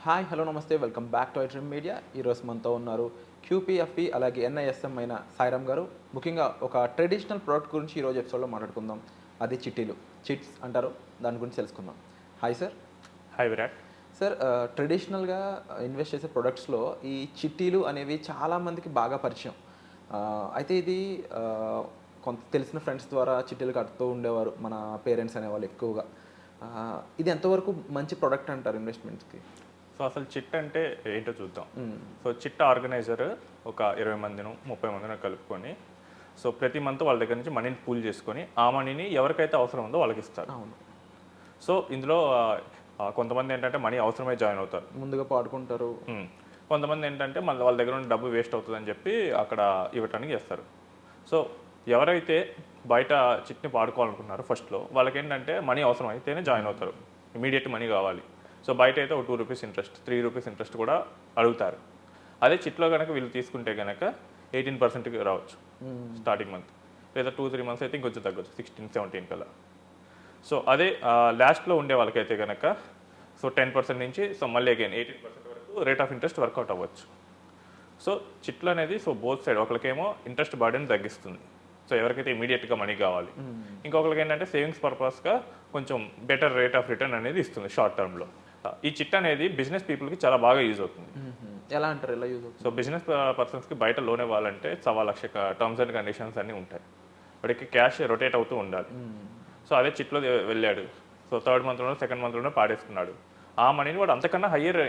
Hi hello నమస్తే welcome back to iDream media. ఈరోజు మనతో ఉన్నారు క్యూపీఎఫ్ఈ అలాగే ఎన్ఐఎస్ఎం అయిన సాయిరామ్ గారు. ముఖ్యంగా ఒక ట్రెడిషనల్ ప్రోడక్ట్ గురించి ఈరోజు ఎపిసోడ్లో మాట్లాడుకుందాం. అది చిట్టీలు, చిట్స్ అంటారు. దాని గురించి తెలుసుకుందాం. Hi sir. Hi Virat. Sir, ట్రెడిషనల్గా ఇన్వెస్ట్ చేసే ప్రొడక్ట్స్లో ఈ చిట్టీలు అనేవి చాలామందికి బాగా పరిచయం. అయితే ఇది కొంత తెలిసిన ఫ్రెండ్స్ ద్వారా చిట్టీలు కడుతూ ఉండేవారు మన పేరెంట్స్ అనేవాళ్ళు ఎక్కువగా. ఇది ఎంతవరకు మంచి ప్రోడక్ట్ అంటారు ఇన్వెస్ట్మెంట్స్కి? సో అసలు చిట్ అంటే ఏంటో చూద్దాం. సో చిట్ ఆర్గనైజర్ ఒక 20 మందిను 30 మందిని కలుపుకొని సో ప్రతి మంత్ వాళ్ళ దగ్గర నుంచి మనీని పూల్ చేసుకొని ఆ మనీని ఎవరికైతే అవసరం ఉందో వాళ్ళకి ఇస్తారు. అవును. సో ఇందులో కొంతమంది ఏంటంటే మనీ అవసరమై జాయిన్ అవుతారు, ముందుగా పాడుకుంటారు. కొంతమంది ఏంటంటే మళ్ళీ వాళ్ళ దగ్గర ఉన్న డబ్బు వేస్ట్ అవుతుందని చెప్పి అక్కడ ఇవ్వటానికి చేస్తారు. సో ఎవరైతే బయట చిట్ని పాడుకోవాలనుకుంటున్నారో ఫస్ట్లో వాళ్ళకి ఏంటంటే మనీ అవసరం అయితేనే జాయిన్ అవుతారు, ఇమీడియట్ మనీ కావాలి. సో బయట అయితే ఒక 2 రూపీస్ ఇంట్రెస్ట్ 3 రూపీస్ ఇంట్రెస్ట్ కూడా అడుగుతారు. అదే చిట్లో కనుక వీళ్ళు తీసుకుంటే కనుక 18%కి రావచ్చు స్టార్టింగ్ మంత్, లేదా 2-3 మంత్స్ అయితే ఇంకొంచెం తగ్గొచ్చు 16-17 కల్లా. సో అదే లాస్ట్లో ఉండే వాళ్ళకైతే కనుక సో 10% నుంచి సో మళ్ళీ అగైన్ 18% వరకు రేట్ ఆఫ్ ఇంట్రెస్ట్ వర్కౌట్ అవ్వచ్చు. సో చిట్లు అనేది సో బోత్ సైడ్, ఒకరికేమో ఇంట్రెస్ట్ బర్డెన్ తగ్గిస్తుంది, సో ఎవరికైతే ఇమీడియట్గా మనీ కావాలి, ఇంకొకరికి ఏంటంటే సేవింగ్స్ పర్పస్గా కొంచెం బెటర్ రేట్ ఆఫ్ రిటర్న్ అనేది ఇస్తుంది షార్ట్ టర్మ్లో. ఈ చిట్ అనేది బిజినెస్ పీపుల్కి చాలా బాగా యూజ్ అవుతుంది. ఎలా అంటారు, ఎలా యూజ్ అవుతుంది? సో బిజినెస్ పర్సన్స్కి బయట లోన్ ఇవ్వాలంటే 1,00,000 టర్మ్స్ అండ్ కండిషన్స్ అన్నీ ఉంటాయి, వాడికి క్యాష్ రొటేట్ అవుతూ ఉండాలి. సో అదే చిట్లో వెళ్ళాడు, సో థర్డ్ మంత్లోనో సెకండ్ మంత్లోనో పాడేసుకున్నాడు, ఆ మనీని వాడు అంతకన్నా హయ్యర్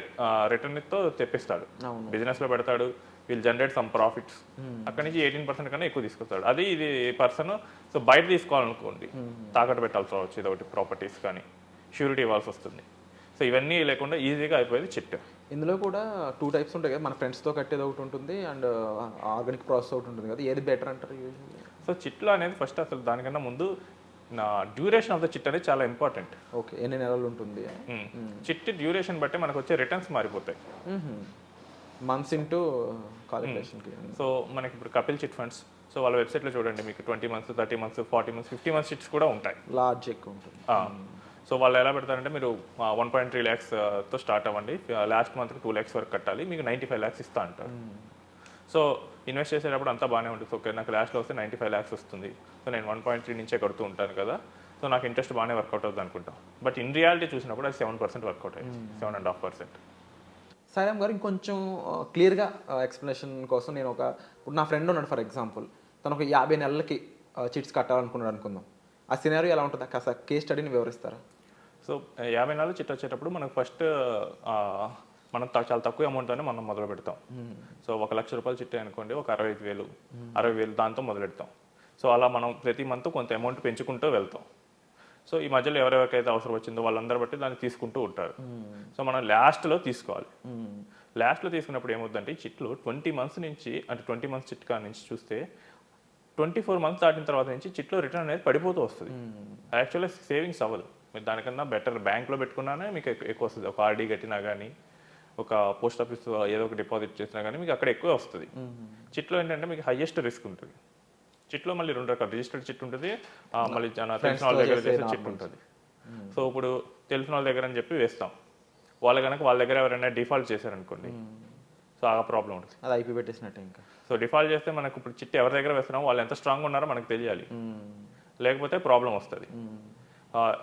రిటర్న్తో తెప్పిస్తాడు, బిజినెస్లో పెడతాడు, వీళ్ళు జనరేట్ సమ్ ప్రాఫిట్స్, అక్కడి నుంచి 18% కన్నా ఎక్కువ తీసుకొస్తాడు. అది ఇది పర్సన్ సో బయట తీసుకోవాలనుకోండి తాకట్టు పెట్టాల్సి రావచ్చు, ఇది ఒకటి ప్రాపర్టీస్ కానీ ష్యూరిటీ ఇవ్వాల్సి వస్తుంది. సో ఇవన్నీ లేకుండా ఈజీగా అయిపోయేది చిట్. ఇందులో కూడా 2 టైప్స్ ఉంటాయి కదా, మన ఫ్రెండ్స్తో కట్టేది ఒకటి ఉంటుంది అండ్ ఆర్గానిక్ ప్రాసెస్ ఒకటి ఉంటుంది కదా, ఏది బెటర్ అంటారు యూజువల్లీ? సో చిట్లో అనేది ఫస్ట్ అసలు దానికన్నా ముందు నా డ్యూరేషన్ ఆఫ్ ద చిట్ అనేది చాలా ఇంపార్టెంట్. ఓకే, ఎన్ని నెలలు ఉంటుంది? చిట్ డ్యూరేషన్ బట్టి మనకు వచ్చే రిటర్న్స్ మారిపోతాయి, మంత్స్ ఇంటూ కాలిక్యులేషన్కి. సో మనకి ఇప్పుడు కపిల్ చిట్ ఫండ్స్, సో వాళ్ళ వెబ్సైట్లో చూడండి, మీకు 20 months 30 months 40 months 50 months chits కూడా ఉంటాయి. లార్జ్ ఎక్కువ ఉంటుంది. సో వాళ్ళు ఎలా పెడతారంటే మీరు 1.3 lakhsతో స్టార్ట్ అవ్వండి, లాస్ట్ మంత్కి 2 lakhs వరకు కట్టాలి, మీకు 95 lakhs ఇస్తా అంటారు. సో ఇన్వెస్ట్ చేసేటప్పుడు అంతా బాగానే ఉంటుంది. ఓకే, నాకు లాస్ట్లో వస్తే 95 lakhs వస్తుంది, సో నేను 1.3 నుంచే కడుతూ ఉంటాను కదా, సో నాకు ఇంట్రెస్ట్ బాగానే వర్కౌట్ అవుతుంది అనుకుంటాం. బట్ ఇన్ రియాలిటీ చూసినప్పుడు అది 7% వర్కౌట్ అయ్యింది, 7.5%. సాయిరామ్ గారు, ఇంకొంచెం క్లియర్గా ఎక్స్ప్లెనేషన్ కోసం నేను ఇప్పుడు నా ఫ్రెండ్ ఉన్నాడు ఫర్ ఎగ్జాంపుల్, తను ఒక 50 నెలలకి చిట్స్ కట్టాలనుకున్నాడు అనుకుందాం. ఆ సినారియో ఎలా ఉంటుంది, కాస్త కేస్ స్టడీని వివరిస్తారా? సో 50 నెలలు చిట్ వచ్చేటప్పుడు మనకు ఫస్ట్ మనం చాలా తక్కువ అమౌంట్తోనే మనం మొదలు పెడతాం. సో 1 లక్ష రూపాయలు చిట్ అనుకోండి, ఒక 65,000 60,000 దాంతో మొదలెడతాం. సో అలా మనం ప్రతి మంత్ కొంత అమౌంట్ పెంచుకుంటూ వెళ్తాం. సో ఈ మధ్యలో ఎవరెవరికైతే అవసరం వచ్చిందో వాళ్ళందరూ బట్టి దాన్ని తీసుకుంటూ ఉంటారు. సో మనం లాస్ట్లో తీసుకోవాలి. లాస్ట్లో తీసుకున్నప్పుడు ఏమవుతుందంటే చిట్లు 20 మంత్స్ నుంచి, అంటే 20 మంత్స్ చిట్ కాడ నుంచి చూస్తే 24 మంత్స్ దాటిన తర్వాత నుంచి చిట్లో రిటర్న్ అనేది పడిపోతూ వస్తుంది. యాక్చువల్గా సేవింగ్స్ అవ్వదు, మీరు దానికన్నా బెటర్ బ్యాంక్లో పెట్టుకున్నానే మీకు ఎక్కువ వస్తుంది. ఒక ఆర్డీ కట్టినా కానీ, ఒక పోస్ట్ ఆఫీస్ ఏదో ఒక డిపాజిట్ చేసినా కానీ మీకు అక్కడ ఎక్కువ వస్తుంది. చిట్లో ఏంటంటే మీకు హైయెస్ట్ రిస్క్ ఉంటుంది. చిట్లో మళ్ళీ 2 రకాల రిజిస్టర్డ్ చిట్ ఉంటుంది, మళ్ళీ తెలిసిన వాళ్ళ దగ్గర చేసే చిట్ ఉంటుంది. సో ఇప్పుడు తెలిసిన వాళ్ళ దగ్గర అని చెప్పి వేస్తాం, వాళ్ళు కనుక వాళ్ళ దగ్గర ఎవరైనా డిఫాల్ట్ చేశారనుకోండి, సో ఆ ప్రాబ్లం ఉంటుంది, అది అయిపోయి పెట్టేసినట్టే ఇంకా. సో డిఫాల్ట్ చేస్తే మనకు ఇప్పుడు చిట్ ఎవరి దగ్గర వేస్తున్నామో వాళ్ళు ఎంత స్ట్రాంగ్ ఉన్నారో మనకు తెలియాలి, లేకపోతే ప్రాబ్లం వస్తుంది.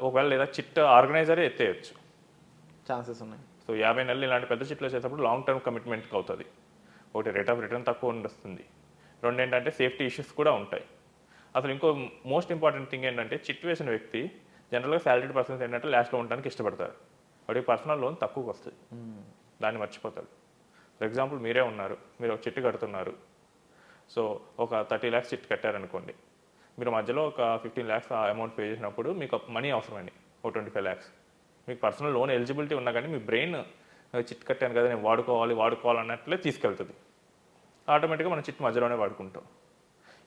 ఒకవేళ లేదా చిట్ ఆర్గనైజరే ఎత్తేయచ్చు, ఛాన్సెస్ ఉన్నాయి. సో 50 నెలలు ఇలాంటి పెద్ద చిట్లు వచ్చేటప్పుడు లాంగ్ టర్మ్ కమిట్మెంట్కి అవుతుంది. ఒకటి రేట్ ఆఫ్ రిటర్న్ తక్కువ వస్తుంది, రెండు ఏంటంటే సేఫ్టీ ఇష్యూస్ కూడా ఉంటాయి. అసలు ఇంకో మోస్ట్ ఇంపార్టెంట్ థింగ్ ఏంటంటే చిట్ వేసిన వ్యక్తి జనరల్గా శాలరీడ్ పర్సన్స్ ఏంటంటే లాస్ట్లో ఉండడానికి ఇష్టపడతారు, వాడికి పర్సనల్ లోన్ తక్కువకి వస్తుంది, దాన్ని మర్చిపోతాడు. ఫర్ ఎగ్జాంపుల్ మీరే ఉన్నారు, మీరు ఒక చిట్టు కడుతున్నారు, సో ఒక 30 lakhs చిట్ కట్టారనుకోండి, మీరు మధ్యలో ఒక 15 lakhs అమౌంట్ పే చేసినప్పుడు మీకు మనీ అవసరమండి ఒక 25 lakhs, మీకు పర్సనల్ లోన్ ఎలిజిబిలిటీ ఉన్నా కానీ మీ బ్రెయిన్ చిట్ కట్టాను కదా నేను వాడుకోవాలన్నట్లే తీసుకెళ్తుంది, ఆటోమేటిక్గా మనం చిట్ మధ్యలోనే వాడుకుంటాం.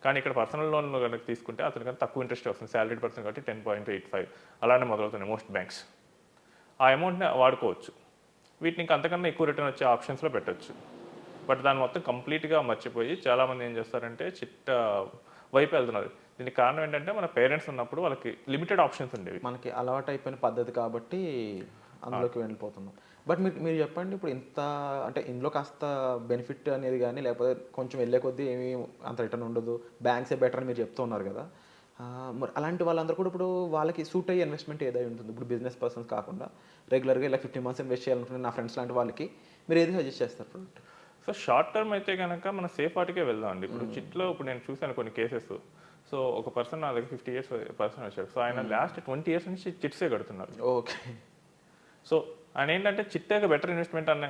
కానీ ఇక్కడ పర్సనల్ లోన్ కనుక తీసుకుంటే అతనికన్నా తక్కువ ఇంట్రెస్ట్ వస్తుంది, శాలరీడ్ పర్సన్ కాబట్టి 10.85 అలానే మొదలవుతున్నాయి మోస్ట్ బ్యాంక్స్. ఆ అమౌంట్ని వాడుకోవచ్చు, వీటిని ఇంకా అంతకన్నా ఎక్కువ రిటర్న్ వచ్చే ఆప్షన్స్లో పెట్టచ్చు. బట్ దాన్ని మొత్తం కంప్లీట్గా మర్చిపోయి చాలామంది ఏం చేస్తారంటే చిట్ వైపు వెళ్తున్నారు. దీనికి కారణం ఏంటంటే మన పేరెంట్స్ ఉన్నప్పుడు వాళ్ళకి లిమిటెడ్ ఆప్షన్స్ ఉండేవి, మనకి అలవాటు అయిపోయిన పద్ధతి కాబట్టి అందులోకి వెళ్ళిపోతున్నాం. బట్ మీరు మీరు చెప్పండి, ఇప్పుడు ఇంత అంటే ఇందులో కాస్త బెనిఫిట్ అనేది కానీ లేకపోతే కొంచెం వెళ్ళే కొద్దీ ఏమీ అంత రిటర్న్ ఉండదు, బ్యాంక్సే బెటర్ అని మీరు చెప్తూ ఉన్నారు కదా. మరి అలాంటి వాళ్ళందరూ కూడా ఇప్పుడు వాళ్ళకి సూట్ అయ్యే ఇన్వెస్ట్మెంట్ ఏదై ఉంటుంది? ఇప్పుడు బిజినెస్ పర్సన్స్ కాకుండా రెగ్యులర్గా ఇలా 15 మంత్స్ ఇన్వెస్ట్ చేయాలనుకుంటే నా ఫ్రెండ్స్ లాంటి వాళ్ళకి మీరు ఏది సజెస్ట్ చేస్తారు ప్రొడక్ట్? సో షార్ట్ టర్మ్ అయితే కనుక మనం సేఫ్ వాటికే వెళ్దాం అండి. ఇప్పుడు చిట్లో ఇప్పుడు నేను చూశాను కొన్ని కేసెస్. సో ఒక పర్సన్ నా దగ్గర 50 ఇయర్స్ పర్సన్ వచ్చాడు. సో ఆయన లాస్ట్ 20 ఇయర్స్ నుంచి చిట్సే కడుతున్నారు. ఓకే. సో ఆయన ఏంటంటే చిట్టాగా బెటర్ ఇన్వెస్ట్మెంట్ అనే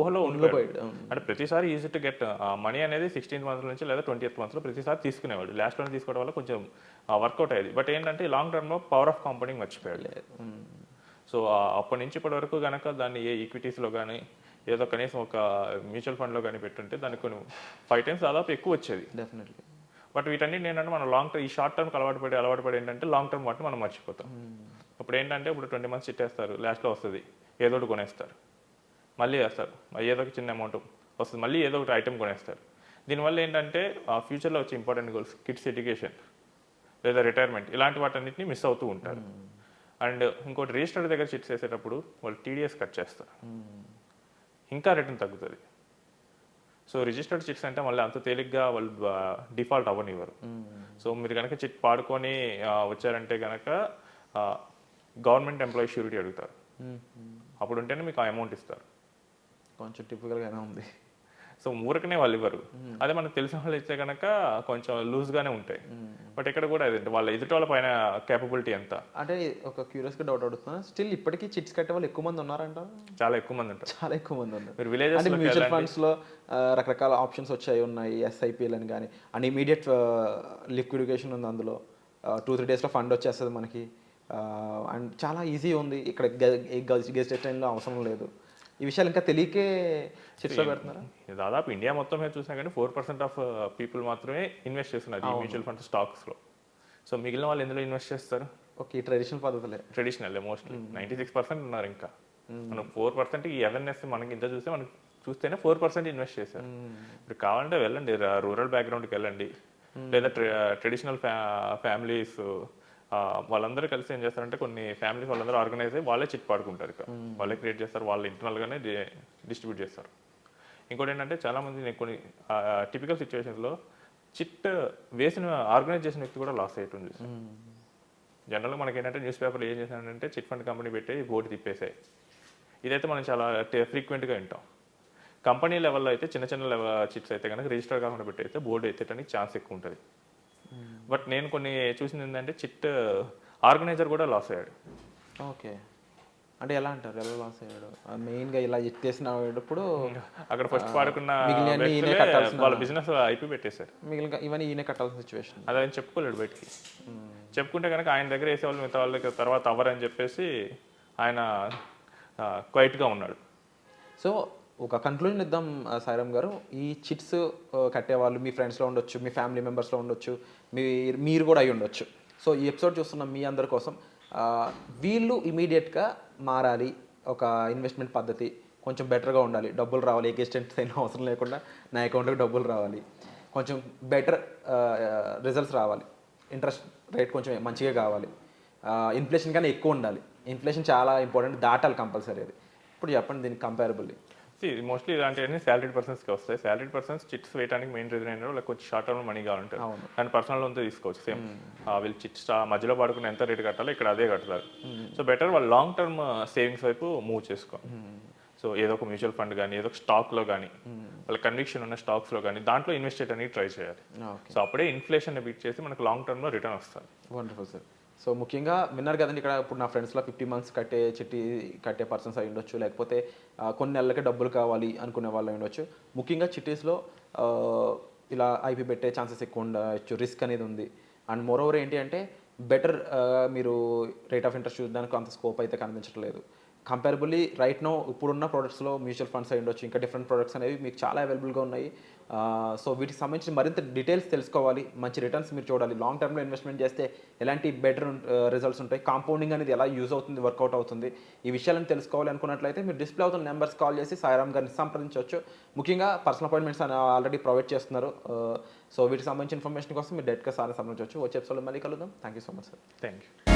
ఊహలో ఉండిపోయాడు. అంటే ప్రతిసారి ఈజీ టు గెట్ మనీ అనేది 16th మంత్ నుంచి లేదా 20th మంత్లో ప్రతిసారి తీసుకునేవాడు. లాస్ట్లో తీసుకోవడం వల్ల కొంచెం వర్కౌట్ అయ్యేది. బట్ ఏంటంటే లాంగ్ టర్మ్లో పవర్ ఆఫ్ కాంపౌండింగ్ మర్చిపోయాడు. సో అప్పటి నుంచి ఇప్పటి వరకు కనుక దాన్ని ఏ ఈక్విటీస్లో కానీ ఏదో కనీసం ఒక మ్యూచువల్ ఫండ్లో కానీ పెట్టుంటే దానికి కొన్ని 5 times దాదాపు ఎక్కువ వచ్చేది. డెఫినెట్లీ. బట్ వీటన్నిటి ఏంటంటే మనం లాంగ్ టర్మ్ ఈ షార్ట్ టర్మ్కి అలవాటు పడి ఏంటంటే లాంగ్ టర్మ్ వాటిని మనం మర్చిపోతాం. ఇప్పుడు ఏంటంటే ఇప్పుడు 20 months చిట్టేస్తారు, లాస్ట్లో వస్తుంది ఏదో ఒకటి కొనేస్తారు, మళ్ళీ వేస్తారు, ఏదో ఒక చిన్న అమౌంట్ వస్తుంది, మళ్ళీ ఏదో ఒకటి ఐటమ్ కొనేస్తారు. దీనివల్ల ఏంటంటే ఫ్యూచర్లో వచ్చే ఇంపార్టెంట్ గోల్స్ కిడ్స్ ఎడ్యుకేషన్ లేదా రిటైర్మెంట్ ఇలాంటి వాటన్నిటిని మిస్ అవుతూ ఉంటారు. అండ్ ఇంకోటి రిజిస్టర్డ్ దగ్గర చిట్స్ వేసేటప్పుడు వాళ్ళు టీడీఎస్ కట్ చేస్తారు, ఇంకా రిటర్న్ తగ్గుతుంది. సో రిజిస్టర్డ్ చిట్స్ అంటే మళ్ళీ అంత తేలిగ్గా వాళ్ళు డిఫాల్ట్ అవ్వనివ్వరు. సో మీరు కనుక చిట్ పాడుకొని వచ్చారంటే కనుక గవర్నమెంట్ ఎంప్లాయీ షూరిటీ అడుగుతారు. అప్పుడు ఉంటేనే మీకు ఆ అమౌంట్ ఇస్తారు. కొంచెం టిపికల్గానే ఉంది. సో ఊరకనే వాళ్ళు ఇవ్వరు. అదే మనకు తెలిసిన వాళ్ళు ఇస్తే కనుక కొంచెం లూజ్గానే ఉంటాయి. బట్ ఇక్కడ కూడా అదే వాళ్ళ ఎదుటి వాళ్ళ పైన కేపబిలిటీ ఎంత. అంటే ఒక క్యూరియస్గా డౌట్ అడుగుతున్నాను, స్టిల్ ఇప్పటికీ చిట్స్ కట్టే వాళ్ళు ఎక్కువ మంది ఉన్నారంట? చాలా ఎక్కువ మంది ఉంటారు. చాలా ఎక్కువ మంది ఉన్నారు. మీరు విలేజెస్ అంటే మ్యూచువల్ ఫండ్స్లో రకరకాల ఆప్షన్స్ ఉన్నాయి, ఎస్ఐపిఎల్ అని కానీ, అండ్ ఇమీడియట్ లిక్విడిఫికేషన్ ఉంది అందులో. 2-3 daysలో ఫండ్ వచ్చేస్తుంది మనకి. అండ్ చాలా ఈజీ ఉంది, ఇక్కడ గెస్ట్ టైంలో అవసరం లేదు. ఈ విషయాలు ఇంకా తెలియకే చిట్స్లో పెడుతున్నారా? దాదాపు ఇండియా మొత్తం మీద చూసినా కానీ 4% ఆఫ్ పీపుల్ మాత్రమే ఇన్వెస్ట్ చేస్తున్నారు ఈ మ్యూచువల్ ఫండ్ స్టాక్స్లో. సో మిగిలిన వాళ్ళు ఎందులో ఇన్వెస్ట్ చేస్తారు? ఓకే, ట్రెడిషనల్ పద్ధతులే. ట్రెడిషనల్ మోస్ట్లీ 96% ఉన్నారు. ఇంకా మనం 4% ఈ అవేర్నెస్ మనకి ఇంత చూస్తే మనకి చూస్తేనే 4% ఇన్వెస్ట్ చేశారు. ఇప్పుడు కావాలంటే వెళ్ళండి, రూరల్ బ్యాక్గ్రౌండ్కి వెళ్ళండి, లేదా ట్రెడిషనల్ ఫ్యామిలీస్ వాళ్ళందరూ కలిసి ఏం చేస్తారంటే కొన్ని ఫ్యామిలీస్ వాళ్ళందరూ ఆర్గనైజ్ అయ్యి వాళ్ళే చిట్ పాడుకుంటారు. ఇక వాళ్ళే క్రియేట్ చేస్తారు, వాళ్ళు ఇంటర్నల్గానే డిస్ట్రిబ్యూట్ చేస్తారు. ఇంకోటి ఏంటంటే చాలామంది నేను కొన్ని టిపికల్ సిచ్యువేషన్స్లో చిట్ వేసిన ఆర్గనైజ్ చేసిన వ్యక్తి కూడా లాస్ అయ్యేట్టు చూసి. జనరల్గా మనకి ఏంటంటే న్యూస్ పేపర్లు ఏం చేశానంటే చిట్ ఫండ్ కంపెనీ పెట్టి బోర్డు తిప్పేసాయి. ఇదైతే మనం చాలా ఫ్రీక్వెంట్గా వింటాం. కంపెనీ లెవెల్లో అయితే చిన్న చిన్న లెవెల్ చిట్స్ అయితే కనుక రిజిస్టర్ కాకుండా పెట్టయితే బోర్డు ఎత్తడానికి ఛాన్స్ ఎక్కువ ఉంటుంది. బట్ నేను కొన్ని చూసింది ఏంటంటే చిట్ ఆర్గనైజర్ కూడా లాస్ అయ్యాడు. ఓకే, అంటే ఎలా అంటారు, ఎలా లాస్ అయ్యాడు? మెయిన్గా ఇలా ఎత్తేసినప్పుడు అక్కడ ఫస్ట్ పాడుకున్న వాళ్ళ బిజినెస్ ఐపీ పెట్టేశారు. మిగిలిన ఇవన్నీ ఈయన కట్టాల్సిన సిచ్యువేషన్. అది ఆయన చెప్పుకోలేడు బయటికి. చెప్పుకుంటే కనుక ఆయన దగ్గర వేసేవాళ్ళు మిగతా వాళ్ళకి తర్వాత అవ్వరని చెప్పేసి ఆయన క్వైట్గా ఉన్నాడు. సో ఒక కన్క్లూజన్ ఇద్దాం సాయిరామ్ గారు. ఈ చిట్స్ కట్టేవాళ్ళు మీ ఫ్రెండ్స్లో ఉండొచ్చు, మీ ఫ్యామిలీ మెంబర్స్లో ఉండొచ్చు, మీరు కూడా అయి ఉండొచ్చు. సో ఈ ఎపిసోడ్ చూస్తున్న మీ అందరి కోసం వీళ్ళు ఇమీడియట్గా మారాలి, ఒక ఇన్వెస్ట్మెంట్ పద్ధతి కొంచెం బెటర్గా ఉండాలి, డబ్బులు రావాలి, ఎగ్జిస్టెంట్ అయిన అవసరం లేకుండా నా అకౌంట్లోకి డబ్బులు రావాలి, కొంచెం బెటర్ రిజల్ట్స్ రావాలి, ఇంట్రెస్ట్ రేట్ కొంచెం మంచిగా కావాలి, ఇన్ఫ్లేషన్ కన్నా ఎక్కువ ఉండాలి. ఇన్ఫ్లేషన్ చాలా ఇంపార్టెంట్, దాటాలి కంపల్సరీ. అది ఇప్పుడు చెప్పండి దీనికి కంపారబుల్లీ. మోస్ట్లీ ఇలాంటివన్నీ సాలరీడ్ పర్సన్స్కి వస్తాయి. సాలరీడ్ పర్సన్స్ చిట్స్ వేయడానికి మెయిన్ రీజన్ ఏంటో వాళ్ళకి కొంచెం షార్ట్ టర్మ్ మనీ కావాలంటారు. అండ్ పర్సనల్ లోన్తో తీసుకోవచ్చు. సేమ్ వీళ్ళు చిట్స్ మధ్యలో పాడుకుని ఎంత రేట్ కట్టాలో ఇక్కడ అదే కడతారు. సో బెటర్ వాళ్ళు లాంగ్ టర్మ్ సేవింగ్స్ వైపు మూవ్ చేసుకో. సో ఏదో ఒక మ్యూచువల్ ఫండ్ కానీ ఏదో ఒక స్టాక్లో కానీ వాళ్ళ కన్విక్షన్ ఉన్న స్టాక్స్లో కానీ దాంట్లో ఇన్వెస్ట్ చేయడానికి ట్రై చేయాలి. సో అప్పుడే ఇన్ఫ్లేషన్ బీట్ చేసి మనకు లాంగ్ టర్మ్లో రిటర్న్ వస్తుంది. Wonderful sir. సో ముఖ్యంగా విన్నారు కదండి, ఇక్కడ ఇప్పుడు నా ఫ్రెండ్స్లో 50 months చిట్టి కట్టే పర్సన్స్ అయి ఉండొచ్చు, లేకపోతే కొన్ని నెలలకే డబ్బులు కావాలి అనుకునే వాళ్ళు అయి ఉండొచ్చు. ముఖ్యంగా చిట్టీస్లో ఇలా ఐపీ పెట్టే ఛాన్సెస్ ఎక్కువ ఉండొచ్చు, రిస్క్ అనేది ఉంది. అండ్ మోరోవర్ ఏంటి అంటే బెటర్ మీరు రేట్ ఆఫ్ ఇంట్రెస్ట్ చూడడానికి అంత స్కోప్ అయితే కనిపించట్లేదు. కంపారబుల్లీ రైట్ నో ఇప్పుడున్న ప్రోడక్ట్స్లో మ్యూచువల్ ఫండ్స్ అయి ఉండొచ్చు, ఇంకా డిఫరెంట్ ప్రోడక్ట్స్ అనేవి మీకు చాలా అవైలబుల్గా ఉన్నాయి. సో వీటికి సంబంధించి మరింత డీటెయిల్స్ తెలుసుకోవాలి, మంచి రిటర్న్స్ మీరు చూడాలి, లాంగ్ టర్మ్లో ఇన్వెస్ట్మెంట్ చేస్తే ఎలాంటి బెటర్ రిజల్ట్స్ ఉంటాయి, కాంపౌండింగ్ అనేది ఎలా యూజ్ అవుతుంది, వర్కౌట్ అవుతుంది, ఈ విషయాలను తెలుసుకోవాలి అనుకున్నట్లయితే మీరు డిస్ప్లే అవుతున్న నెంబర్స్ కాల్ చేసి సాయిరామ్ గారిని సంప్రదించవచ్చు. ముఖ్యంగా పర్సనల్ అపాయింట్మెంట్స్ ఆల్రెడీ ప్రొవైడ్ చేస్తున్నారు. సో వీటికి సంబంధించిన ఇన్ఫర్మేషన్ కోసం మీరు డైరెక్ట్గా సార్ని సంప్రదించవచ్చు. వచ్చే ఎపిసోడ్లో మళ్ళీ కలుద్దాం. Thank you so much sir. Thank you.